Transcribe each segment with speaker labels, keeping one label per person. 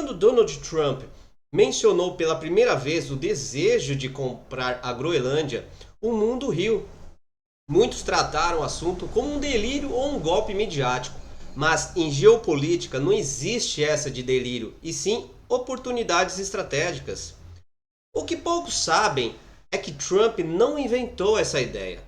Speaker 1: Quando Donald Trump mencionou pela primeira vez o desejo de comprar a Groenlândia, o mundo riu. Muitos trataram o assunto como um delírio ou um golpe midiático, mas em geopolítica não existe essa de delírio, e sim oportunidades estratégicas. O que poucos sabem é que Trump não inventou essa ideia.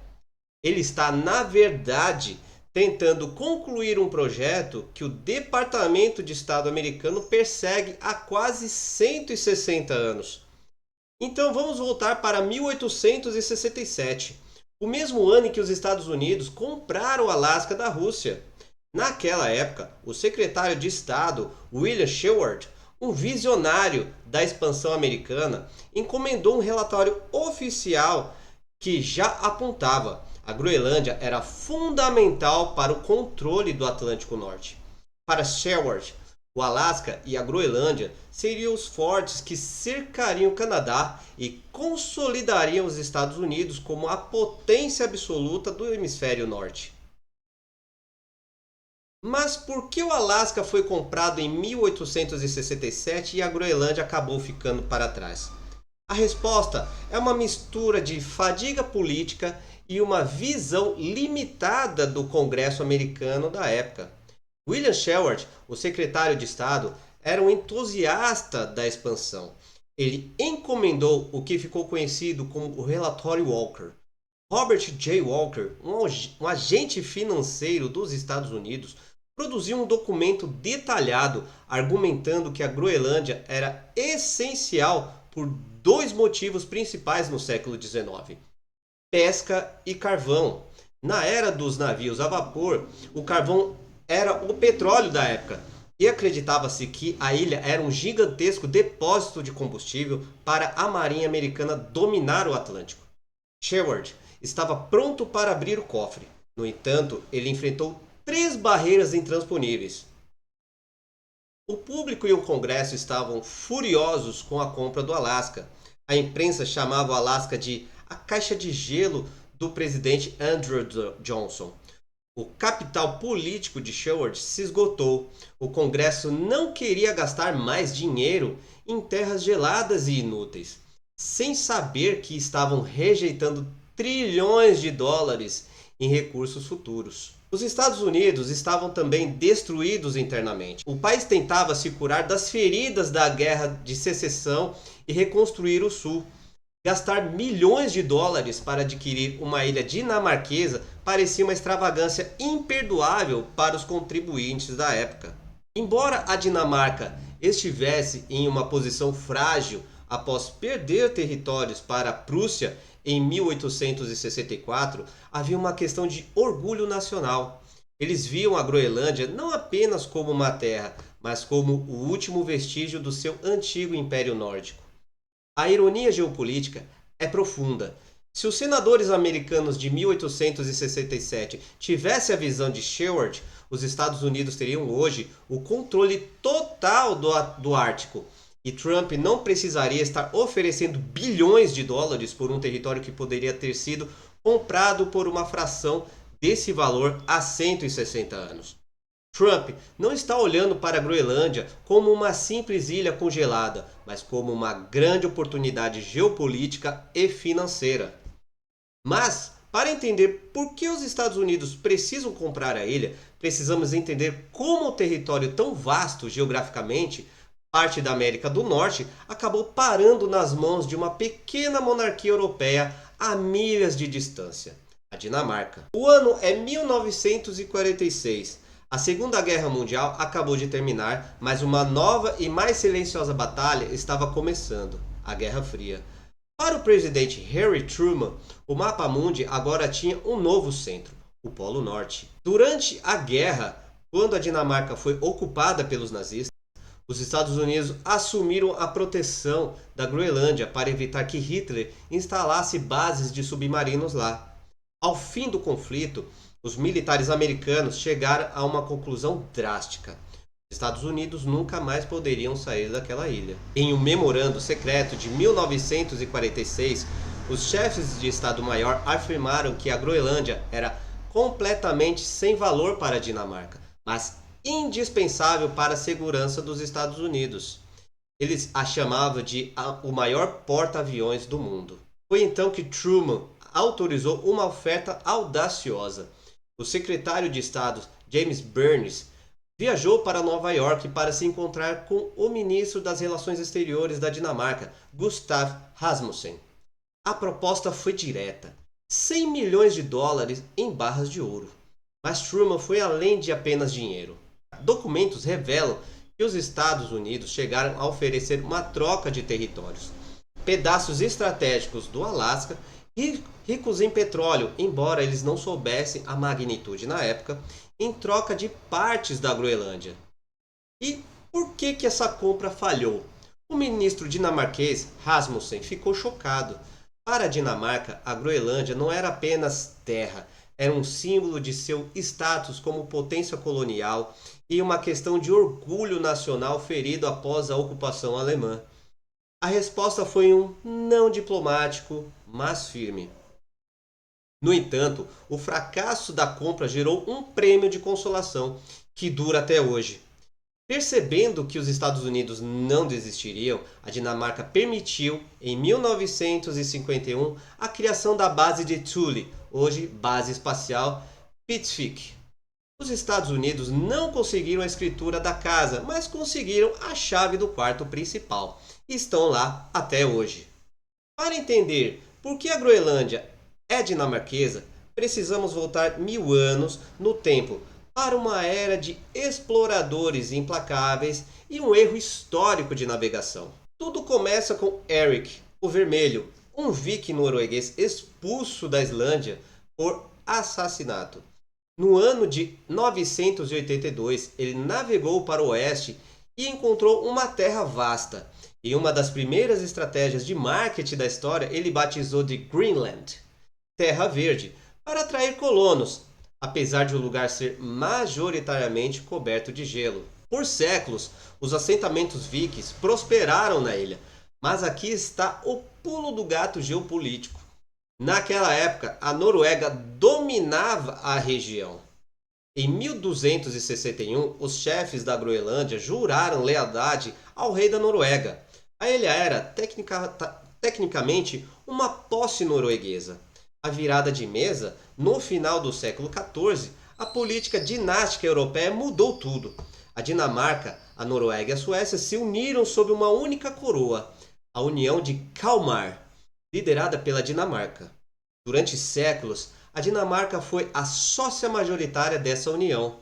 Speaker 1: Ele está, na verdade, tentando concluir um projeto que o Departamento de Estado americano persegue há quase 160 anos. Então vamos voltar para 1867, o mesmo ano em que os Estados Unidos compraram o Alasca da Rússia. Naquela época, o secretário de Estado William Seward, um visionário da expansão americana, encomendou um relatório oficial que já apontava a Groenlândia era fundamental para o controle do Atlântico Norte. Para Seward, o Alasca e a Groenlândia seriam os fortes que cercariam o Canadá e consolidariam os Estados Unidos como a potência absoluta do hemisfério norte. Mas por que o Alasca foi comprado em 1867 e a Groenlândia acabou ficando para trás? A resposta é uma mistura de fadiga política e uma visão limitada do Congresso americano da época. William Seward, o secretário de Estado, era um entusiasta da expansão. Ele encomendou o que ficou conhecido como o Relatório Walker. Robert J. Walker, um agente financeiro dos Estados Unidos, produziu um documento detalhado argumentando que a Groenlândia era essencial por dois motivos principais no século XIX: pesca e carvão. Na era dos navios a vapor, o carvão era o petróleo da época e acreditava-se que a ilha era um gigantesco depósito de combustível para a marinha americana dominar o Atlântico. Seward estava pronto para abrir o cofre. No entanto, ele enfrentou 3 barreiras intransponíveis. O público e o Congresso estavam furiosos com a compra do Alasca. A imprensa chamava o Alasca de a caixa de gelo do presidente Andrew Johnson. O capital político de Seward se esgotou. O Congresso não queria gastar mais dinheiro em terras geladas e inúteis, sem saber que estavam rejeitando trilhões de dólares em recursos futuros. Os Estados Unidos estavam também destruídos internamente. O país tentava se curar das feridas da Guerra de Secessão e reconstruir o Sul. Gastar milhões de dólares para adquirir uma ilha dinamarquesa parecia uma extravagância imperdoável para os contribuintes da época. Embora a Dinamarca estivesse em uma posição frágil após perder territórios para a Prússia em 1864, havia uma questão de orgulho nacional. Eles viam a Groenlândia não apenas como uma terra, mas como o último vestígio do seu antigo Império Nórdico. A ironia geopolítica é profunda. Se os senadores americanos de 1867 tivessem a visão de Seward, os Estados Unidos teriam hoje o controle total do Ártico. E Trump não precisaria estar oferecendo bilhões de dólares por um território que poderia ter sido comprado por uma fração desse valor há 160 anos. Trump não está olhando para a Groenlândia como uma simples ilha congelada, mas como uma grande oportunidade geopolítica e financeira. Mas, para entender por que os Estados Unidos precisam comprar a ilha, precisamos entender como o território tão vasto geograficamente, parte da América do Norte, acabou parando nas mãos de uma pequena monarquia europeia a milhas de distância, a Dinamarca. O ano é 1946. A Segunda Guerra Mundial acabou de terminar, mas uma nova e mais silenciosa batalha estava começando, a Guerra Fria. Para o presidente Harry Truman, o mapa mundi agora tinha um novo centro, o Polo Norte. Durante a guerra, quando a Dinamarca foi ocupada pelos nazistas, os Estados Unidos assumiram a proteção da Groenlândia para evitar que Hitler instalasse bases de submarinos lá. Ao fim do conflito, os militares americanos chegaram a uma conclusão drástica. Os Estados Unidos nunca mais poderiam sair daquela ilha. Em um memorando secreto de 1946, os chefes de Estado-Maior afirmaram que a Groenlândia era completamente sem valor para a Dinamarca, mas indispensável para a segurança dos Estados Unidos. Eles a chamavam de o maior porta-aviões do mundo. Foi então que Truman autorizou uma oferta audaciosa. O secretário de Estado James Byrnes viajou para Nova York para se encontrar com o ministro das Relações Exteriores da Dinamarca, Gustav Rasmussen. A proposta foi direta: 100 milhões de dólares em barras de ouro. Mas Truman foi além de apenas dinheiro. Documentos revelam que os Estados Unidos chegaram a oferecer uma troca de territórios. Pedaços estratégicos do Alasca, ricos em petróleo, embora eles não soubessem a magnitude na época, em troca de partes da Groenlândia. E por que essa compra falhou? O ministro dinamarquês Rasmussen ficou chocado. Para a Dinamarca, a Groenlândia não era apenas terra, era um símbolo de seu status como potência colonial e uma questão de orgulho nacional ferido após a ocupação alemã. A resposta foi um não diplomático, mas firme. No entanto, o fracasso da compra gerou um prêmio de consolação que dura até hoje. Percebendo que os Estados Unidos não desistiriam, a Dinamarca permitiu, em 1951, a criação da base de Thule, hoje Base Espacial Spitsvik. Os Estados Unidos não conseguiram a escritura da casa, mas conseguiram a chave do quarto principal e estão lá até hoje. Para entender por que a Groenlândia é dinamarquesa, precisamos voltar 1000 anos no tempo para uma era de exploradores implacáveis e um erro histórico de navegação. Tudo começa com Erik, o Vermelho, um viking norueguês expulso da Islândia por assassinato. No ano de 982, ele navegou para o oeste e encontrou uma terra vasta. E uma das primeiras estratégias de marketing da história ele batizou de Greenland, Terra Verde, para atrair colonos, apesar de o lugar ser majoritariamente coberto de gelo. Por séculos, os assentamentos vikings prosperaram na ilha, mas aqui está o pulo do gato geopolítico. Naquela época, a Noruega dominava a região. Em 1261, os chefes da Groenlândia juraram lealdade ao rei da Noruega. A ilha era, tecnicamente, uma posse norueguesa. A virada de mesa, no final do século XIV, a política dinástica europeia mudou tudo. A Dinamarca, a Noruega e a Suécia se uniram sob uma única coroa, a União de Kalmar, liderada pela Dinamarca. Durante séculos, a Dinamarca foi a sócia majoritária dessa união.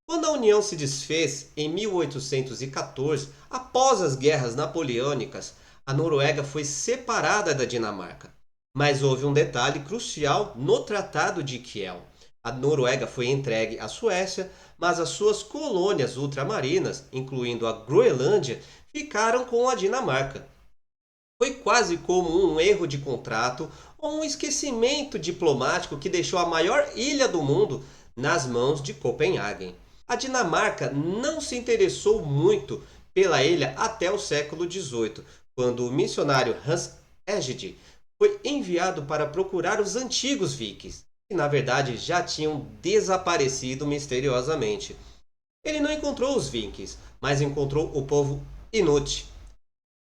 Speaker 1: Quando a união se desfez em 1814, após as guerras napoleônicas, a Noruega foi separada da Dinamarca. Mas houve um detalhe crucial no Tratado de Kiel. A Noruega foi entregue à Suécia, mas as suas colônias ultramarinas, incluindo a Groenlândia, ficaram com a Dinamarca. Foi quase como um erro de contrato ou um esquecimento diplomático que deixou a maior ilha do mundo nas mãos de Copenhague. A Dinamarca não se interessou muito pela ilha até o século XVIII, quando o missionário Hans Egede foi enviado para procurar os antigos vikings, que na verdade já tinham desaparecido misteriosamente. Ele não encontrou os vikings, mas encontrou o povo Inuit.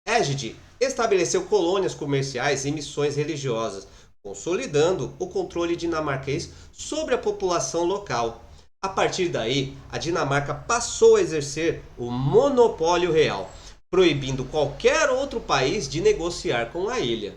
Speaker 1: Egede estabeleceu colônias comerciais e missões religiosas, consolidando o controle dinamarquês sobre a população local. A partir daí, a Dinamarca passou a exercer o monopólio real, proibindo qualquer outro país de negociar com a ilha.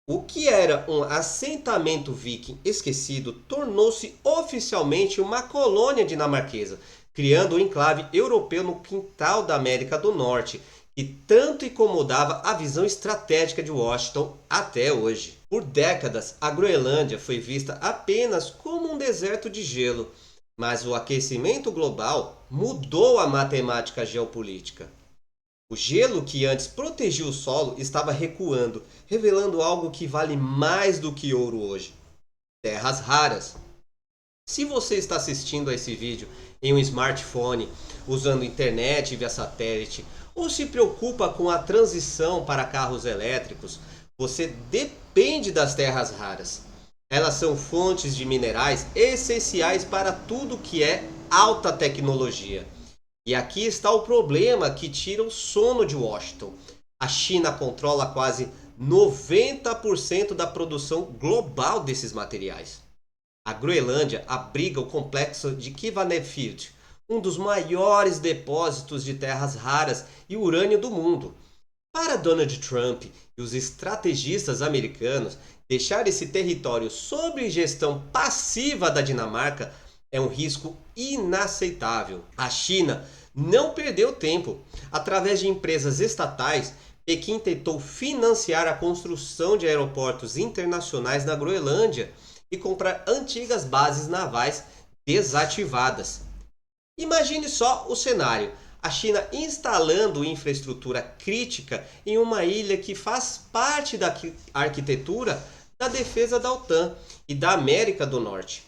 Speaker 1: O que era um assentamento viking esquecido tornou-se oficialmente uma colônia dinamarquesa, criando um enclave europeu no quintal da América do Norte, que tanto incomodava a visão estratégica de Washington até hoje. Por décadas, a Groenlândia foi vista apenas como um deserto de gelo, mas o aquecimento global mudou a matemática geopolítica. O gelo que antes protegia o solo estava recuando, revelando algo que vale mais do que ouro hoje: terras raras. Se você está assistindo a esse vídeo em um smartphone, usando internet via satélite, ou se preocupa com a transição para carros elétricos, você depende das terras raras. Elas são fontes de minerais essenciais para tudo que é alta tecnologia. E aqui está o problema que tira o sono de Washington. A China controla quase 90% da produção global desses materiais. A Groenlândia abriga o complexo de Kvanefjord, um dos maiores depósitos de terras raras e urânio do mundo. Para Donald Trump e os estrategistas americanos, deixar esse território sob gestão passiva da Dinamarca é um risco inaceitável. A China não perdeu tempo. Através de empresas estatais, Pequim tentou financiar a construção de aeroportos internacionais na Groenlândia e comprar antigas bases navais desativadas. Imagine só o cenário: a China instalando infraestrutura crítica em uma ilha que faz parte da arquitetura da defesa da OTAN e da América do Norte.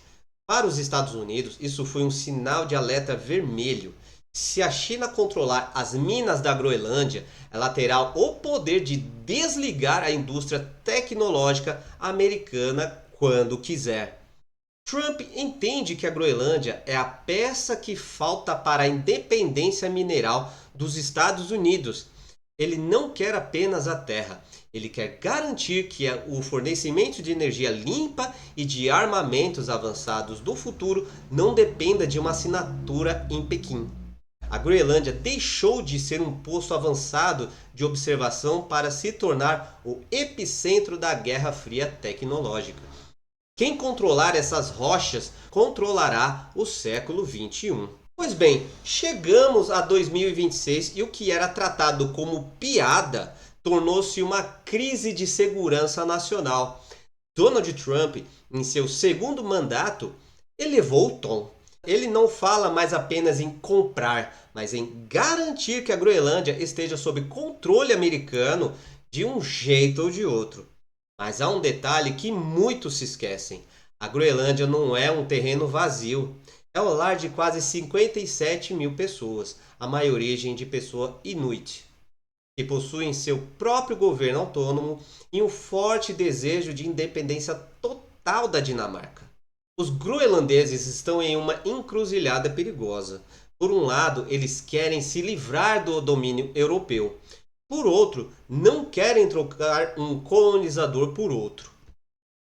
Speaker 1: Para os Estados Unidos, isso foi um sinal de alerta vermelho. Se a China controlar as minas da Groenlândia, ela terá o poder de desligar a indústria tecnológica americana quando quiser. Trump entende que a Groenlândia é a peça que falta para a independência mineral dos Estados Unidos. Ele não quer apenas a terra, ele quer garantir que o fornecimento de energia limpa e de armamentos avançados do futuro não dependa de uma assinatura em Pequim. A Groenlândia deixou de ser um posto avançado de observação para se tornar o epicentro da Guerra Fria tecnológica. Quem controlar essas rochas controlará o século XXI. Pois bem, chegamos a 2026 e o que era tratado como piada tornou-se uma crise de segurança nacional. Donald Trump, em seu segundo mandato, elevou o tom. Ele não fala mais apenas em comprar, mas em garantir que a Groenlândia esteja sob controle americano de um jeito ou de outro. Mas há um detalhe que muitos se esquecem: a Groenlândia não é um terreno vazio. É o lar de quase 57 mil pessoas, a maioria de pessoa inuit, que possuem seu próprio governo autônomo e um forte desejo de independência total da Dinamarca. Os groenlandeses estão em uma encruzilhada perigosa. Por um lado, eles querem se livrar do domínio europeu. Por outro, não querem trocar um colonizador por outro.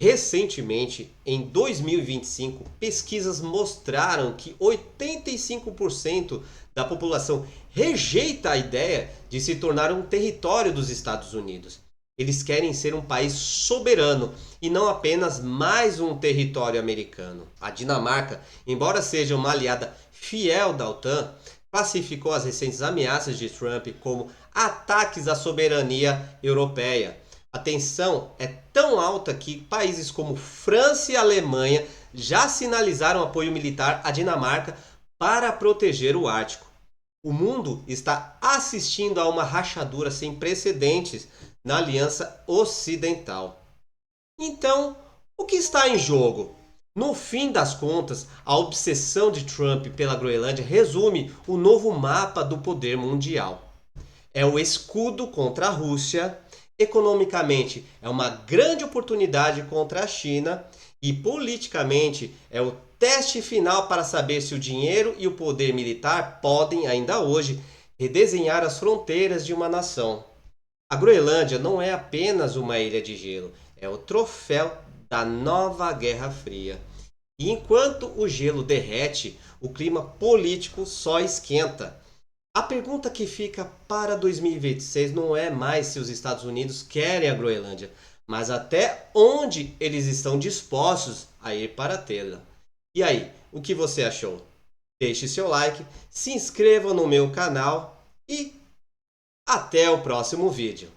Speaker 1: Recentemente, em 2025, pesquisas mostraram que 85% da população rejeita a ideia de se tornar um território dos Estados Unidos. Eles querem ser um país soberano e não apenas mais um território americano. A Dinamarca, embora seja uma aliada fiel da OTAN, classificou as recentes ameaças de Trump como ataques à soberania europeia. A tensão é tão alta que países como França e Alemanha já sinalizaram apoio militar à Dinamarca para proteger o Ártico. O mundo está assistindo a uma rachadura sem precedentes na Aliança Ocidental. Então, o que está em jogo? No fim das contas, a obsessão de Trump pela Groenlândia resume o novo mapa do poder mundial. É o escudo contra a Rússia, economicamente é uma grande oportunidade contra a China e politicamente é o teste final para saber se o dinheiro e o poder militar podem, ainda hoje, redesenhar as fronteiras de uma nação. A Groenlândia não é apenas uma ilha de gelo, é o troféu da nova Guerra Fria. E enquanto o gelo derrete, o clima político só esquenta. A pergunta que fica para 2026 não é mais se os Estados Unidos querem a Groenlândia, mas até onde eles estão dispostos a ir para tê-la. E aí, o que você achou? Deixe seu like, se inscreva no meu canal e até o próximo vídeo.